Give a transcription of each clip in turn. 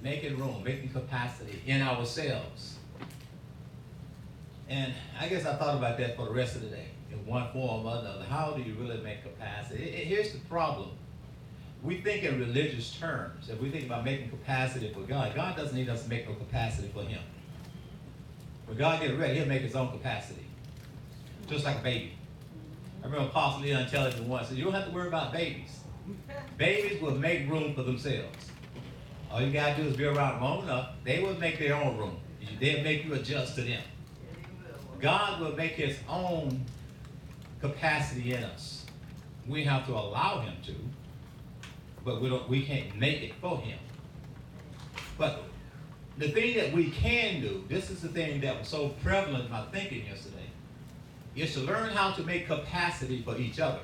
making room, making capacity in ourselves. And I guess I thought about that for the rest of the day, in one form or another. How do you really make capacity? Here's the problem. We think in religious terms. If we think about making capacity for God, God doesn't need us to make no capacity for him. When God gets ready, he'll make his own capacity. Just like a baby. I remember Apostle Leon telling me once, you don't have to worry about babies. Babies will make room for themselves. All you got to do is be around long enough, they will make their own room. They'll make you adjust to them. God will make his own capacity in us. We have to allow him to, but we can't make it for him. But the thing that we can do, this is the thing that was so prevalent in my thinking yesterday, is to learn how to make capacity for each other.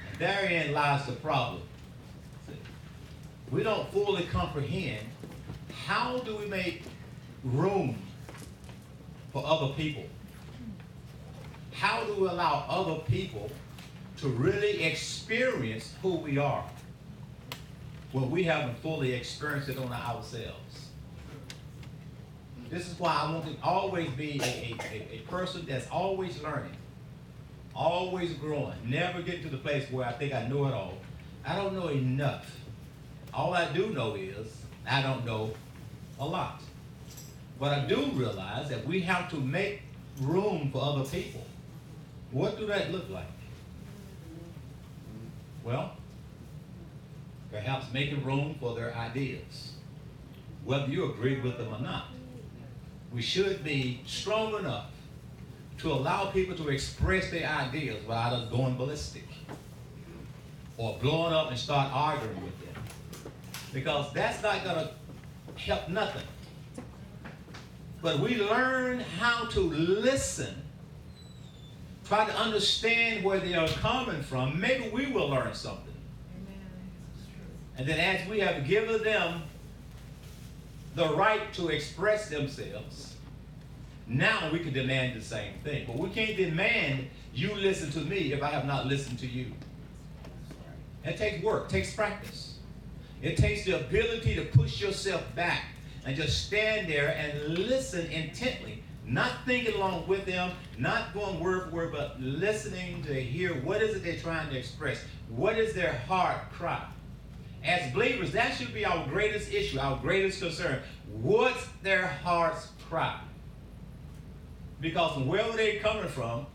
And therein lies the problem. We don't fully comprehend how do we make room for other people. How do we allow other people to really experience who we are when we haven't fully experienced it on ourselves? This is why I want to always be a person that's always learning, always growing, never get to the place where I think I know it all. I don't know enough. All I do know is I don't know a lot. But I do realize that we have to make room for other people. What do that look like? Well, perhaps making room for their ideas, whether you agree with them or not. We should be strong enough to allow people to express their ideas without us going ballistic or blowing up and start arguing with them. Because that's not going to help nothing. But we learn how to listen, try to understand where they are coming from. Maybe we will learn something. And then as we have given them the right to express themselves, now we can demand the same thing. But we can't demand you listen to me if I have not listened to you. It takes work, it takes practice. It takes the ability to push yourself back and just stand there and listen intently, not thinking along with them, not going word for word, but listening to hear what is it they're trying to express. What is their heart cry? As believers, that should be our greatest issue, our greatest concern. What's their heart's cry? Because wherever they're coming from,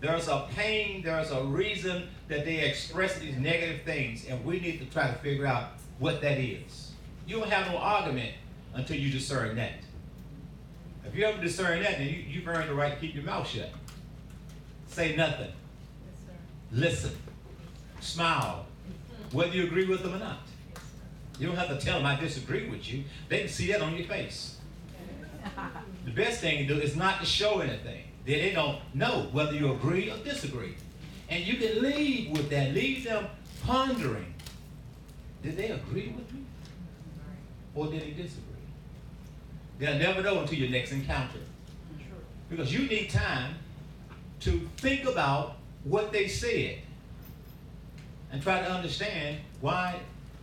there's a pain, there's a reason that they express these negative things, and we need to try to figure out what that is. You don't have no argument until you discern that. If you ever discern that, then you've earned the right to keep your mouth shut. Say nothing. Yes, sir. Listen. Smile. Whether you agree with them or not. You don't have to tell them I disagree with you. They can see that on your face. The best thing to do is not to show anything. They don't know whether you agree or disagree. And you can leave with that. Leave them pondering. Did they agree with me? Or did they disagree? They'll never know until your next encounter. Because you need time to think about what they said and try to understand why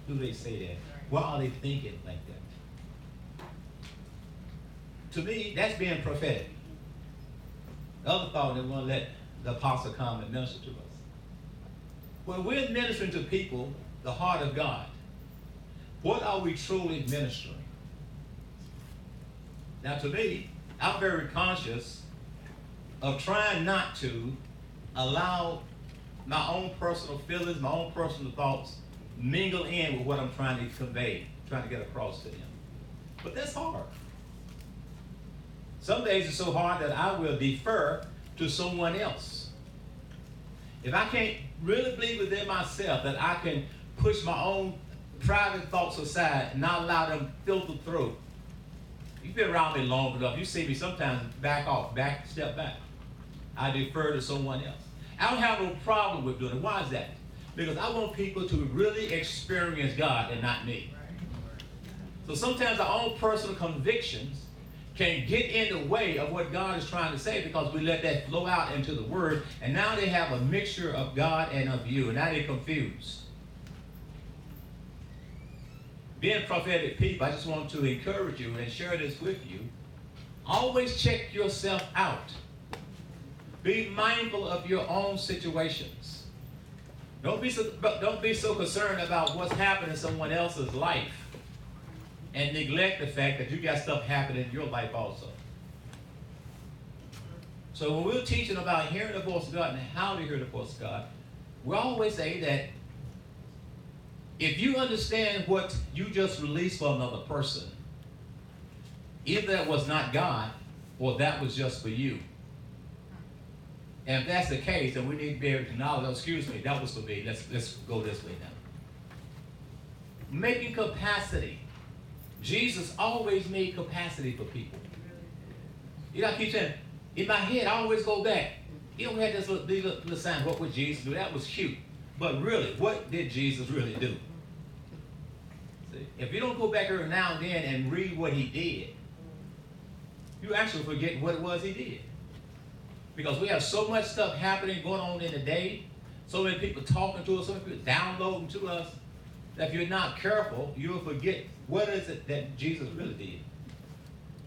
do they say that? Why are they thinking like that? To me, that's being prophetic. The other thought that we want to let the apostle come and minister to us. When we're ministering to people, the heart of God, what are we truly ministering? Now to me, I'm very conscious of trying not to allow my own personal feelings, my own personal thoughts mingle in with what I'm trying to convey, trying to get across to them. But that's hard. Some days it's so hard that I will defer to someone else. If I can't really believe within myself that I can push my own private thoughts aside and not allow them to filter through. You've been around me long enough. You see me sometimes back off, step back. I defer to someone else. I don't have no problem with doing it. Why is that? Because I want people to really experience God and not me. So sometimes our own personal convictions can get in the way of what God is trying to say because we let that flow out into the Word, and now they have a mixture of God and of you, and now they're confused. being prophetic people, I just want to encourage you and share this with you. Always check yourself out. Be mindful of your own situations. Don't be so concerned about what's happening in someone else's life and neglect the fact that you got stuff happening in your life also. So when we're teaching about hearing the voice of God and how to hear the voice of God, we always say that if you understand what you just released for another person, either that was not God or that was just for you. And if that's the case, then we need to be able to acknowledge, oh, excuse me, that was for me. Let's go this way now. Making capacity. Jesus always made capacity for people. You know, I keep saying, in my head, I always go back. You know, we had this little sign, what would Jesus do? That was cute. But really, what did Jesus really do? See, if you don't go back every now and then and read what he did, you actually forget what it was he did. Because we have so much stuff happening, going on in the day, so many people talking to us, so many people downloading to us, that if you're not careful, you'll forget what is it that Jesus really did.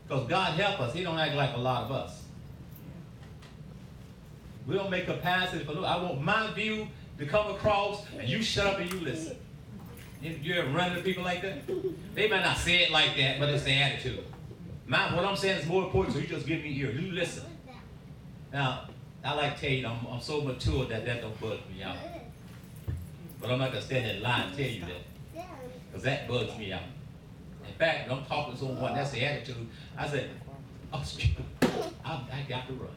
Because God help us, he don't act like a lot of us. We don't make capacity for, I want my view to come across, and you shut up and you listen. You ever run into people like that? They might not say it like that, but it's the attitude. What I'm saying is more important, so you just give me ear. You listen. Now, I like to tell you, I'm so mature that don't bug me out. But I'm not going to stand there and lie and tell you that. Because that bugs me out. In fact, when I'm talking to someone, that's the attitude. I say, oh, excuse me, I got to run.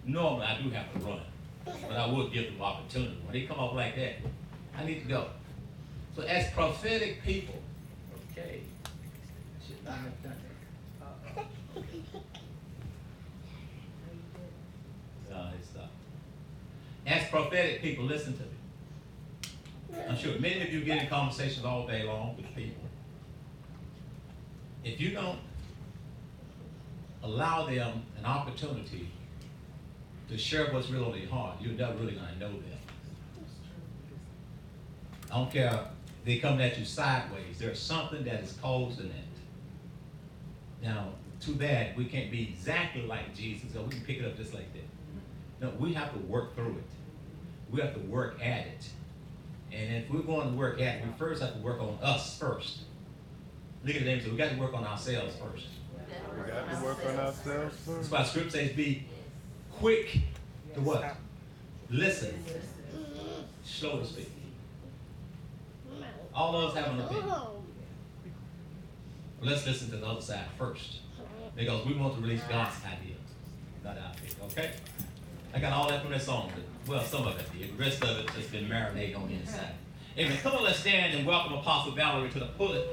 Normally, I do have to run. But I would give them opportunity. When they come up like that, I need to go. So as prophetic people, okay, I should not have done that. As prophetic people, listen to me. I'm sure many of you get in conversations all day long with people. If you don't allow them an opportunity to share what's real on their heart, you're never really going to know them. I don't care if they come at you sideways. There's something that is causing it. Now, too bad we can't be exactly like Jesus, so we can pick it up just like that. No, we have to work through it. We have to work at it. And if we're going to work at it, we first have to work on us first. Look at the name, so we got to work on ourselves first. We got to work on ourselves first. That's why Scripture says be quick to what? Listen. Slow to speak. All those have an opinion. Let's listen to the other side first. Because we want to release God's idea, not our idea, okay? I got all that from that song. Well, some of it did. The rest of it just been marinating on the inside. Amen. Come on, let's stand and welcome Apostle Valerie to the podium.